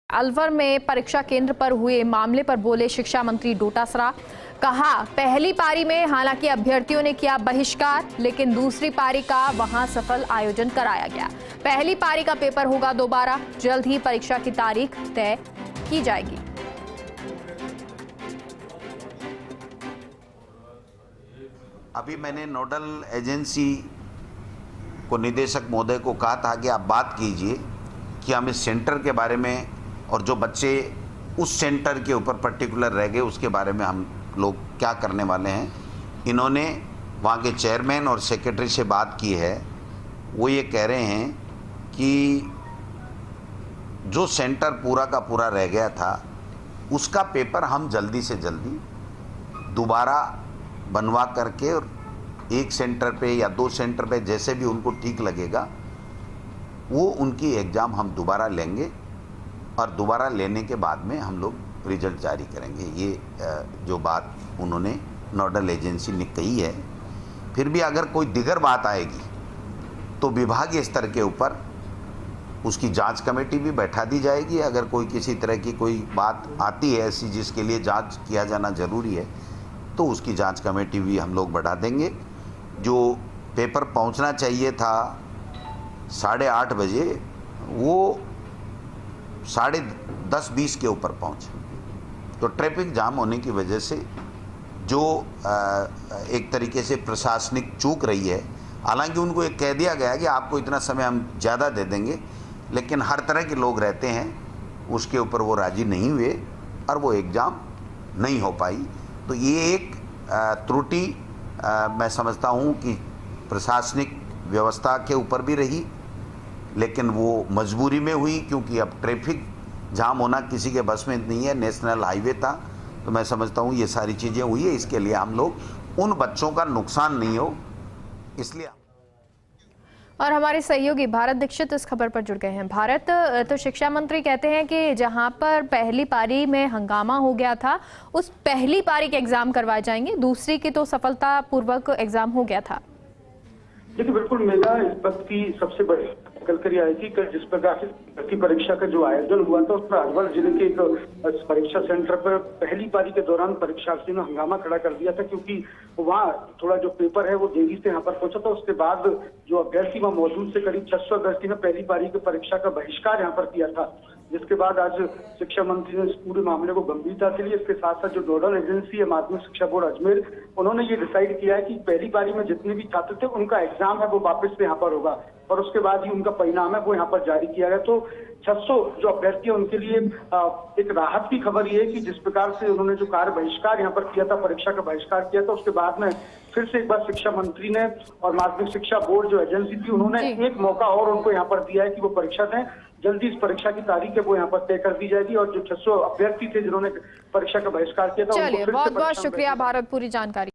अलवर में परीक्षा केंद्र पर हुए मामले पर बोले शिक्षा मंत्री डोटासरा। कहा, पहली पारी में हालांकि अभ्यर्थियों ने किया बहिष्कार, लेकिन दूसरी पारी का वहां सफल आयोजन कराया गया। पहली पारी का पेपर होगा दोबारा, जल्द ही परीक्षा की तारीख तय की जाएगी। अभी मैंने नोडल एजेंसी को निदेशक महोदय को कहा था कि आप बात कीजिए कि हम इस सेंटर के बारे में और जो बच्चे उस सेंटर के ऊपर पर्टिकुलर रह गए उसके बारे में हम लोग क्या करने वाले हैं। इन्होंने वहाँ के चेयरमैन और सेक्रेटरी से बात की है। वो ये कह रहे हैं कि जो सेंटर पूरा का पूरा रह गया था उसका पेपर हम जल्दी से जल्दी दोबारा बनवा करके और एक सेंटर पे या दो सेंटर पे जैसे भी उनको ठीक लगेगा वो उनकी एग्ज़ाम हम दोबारा लेंगे और दोबारा लेने के बाद में हम लोग रिजल्ट जारी करेंगे। ये जो बात उन्होंने नोडल एजेंसी ने कही है। फिर भी अगर कोई दिगर बात आएगी तो विभागीय स्तर के ऊपर उसकी जांच कमेटी भी बैठा दी जाएगी। अगर कोई किसी तरह की कोई बात आती है ऐसी जिसके लिए जांच किया जाना ज़रूरी है तो उसकी जांच कमेटी भी हम लोग बढ़ा देंगे। जो पेपर पहुंचना चाहिए था 8:30 बजे वो 10:20 के ऊपर पहुंचे। तो ट्रैफिक जाम होने की वजह से जो एक तरीके से प्रशासनिक चूक रही है। हालांकि उनको एक कह दिया गया कि आपको इतना समय हम ज़्यादा दे देंगे, लेकिन हर तरह के लोग रहते हैं, उसके ऊपर वो राज़ी नहीं हुए और वो एग्ज़ाम नहीं हो पाई। तो ये एक त्रुटि मैं समझता हूँ कि प्रशासनिक व्यवस्था के ऊपर भी रही, लेकिन वो मजबूरी में हुई क्योंकि अब ट्रैफिक जाम होना किसी के बस में नहीं है। नेशनल हाईवे था, तो मैं समझता हूँ ये सारी चीज़ें हुई है। इसके लिए हम लोग उन बच्चों का नुकसान नहीं हो इसलिए। और हमारे सहयोगी भारत दीक्षित इस खबर पर जुड़ गए हैं। भारत, तो शिक्षा मंत्री कहते हैं कि जहां पर पहली पारी में हंगामा हो गया था उस पहली पारी के एग्जाम करवाए जाएंगे, दूसरी की तो सफलतापूर्वक एग्जाम हो गया था। देखिए, बिल्कुल मेगा इस वक्त की सबसे बड़ी कलकरी आई थी कि जिस प्रकार से भर्ती परीक्षा का जो आयोजन हुआ था उसमें अलवर जिले के एक परीक्षा सेंटर पर पहली पारी के दौरान परीक्षार्थियों ने हंगामा खड़ा कर दिया था, क्योंकि वहाँ थोड़ा जो पेपर है वो देरी से यहाँ पर पहुंचा था। उसके बाद जो अभ्यर्थी वहाँ मौजूद से करीब 600 अभ्यर्थी ने पहली पारी की परीक्षा का बहिष्कार यहाँ पर किया था, जिसके बाद आज शिक्षा मंत्री ने इस पूरे मामले को गंभीरता से लिया। इसके साथ साथ जो नोडल एजेंसी है माध्यमिक शिक्षा बोर्ड अजमेर, उन्होंने ये डिसाइड किया है कि पहली पारी में जितने भी छात्र थे उनका एग्जाम है वो वापस से यहाँ पर होगा और उसके बाद ही उनका परिणाम है वो यहाँ पर जारी किया गया। तो 600 जो अभ्यर्थी है उनके लिए एक राहत की खबर ये है कि जिस प्रकार से उन्होंने जो कार्य बहिष्कार यहाँ पर किया था, परीक्षा का बहिष्कार किया था, उसके बाद में फिर से एक बार शिक्षा मंत्री ने और माध्यमिक शिक्षा बोर्ड जो एजेंसी थी उन्होंने एक मौका और उनको यहाँ पर दिया है कि वो परीक्षा दें। जल्दी इस परीक्षा की तारीख है वो यहाँ पर तय कर दी जाएगी और जो 600 अभ्यर्थी थे जिन्होंने परीक्षा का बहिष्कार किया था। चलिए, बहुत बहुत शुक्रिया भारत, पूरी जानकारी।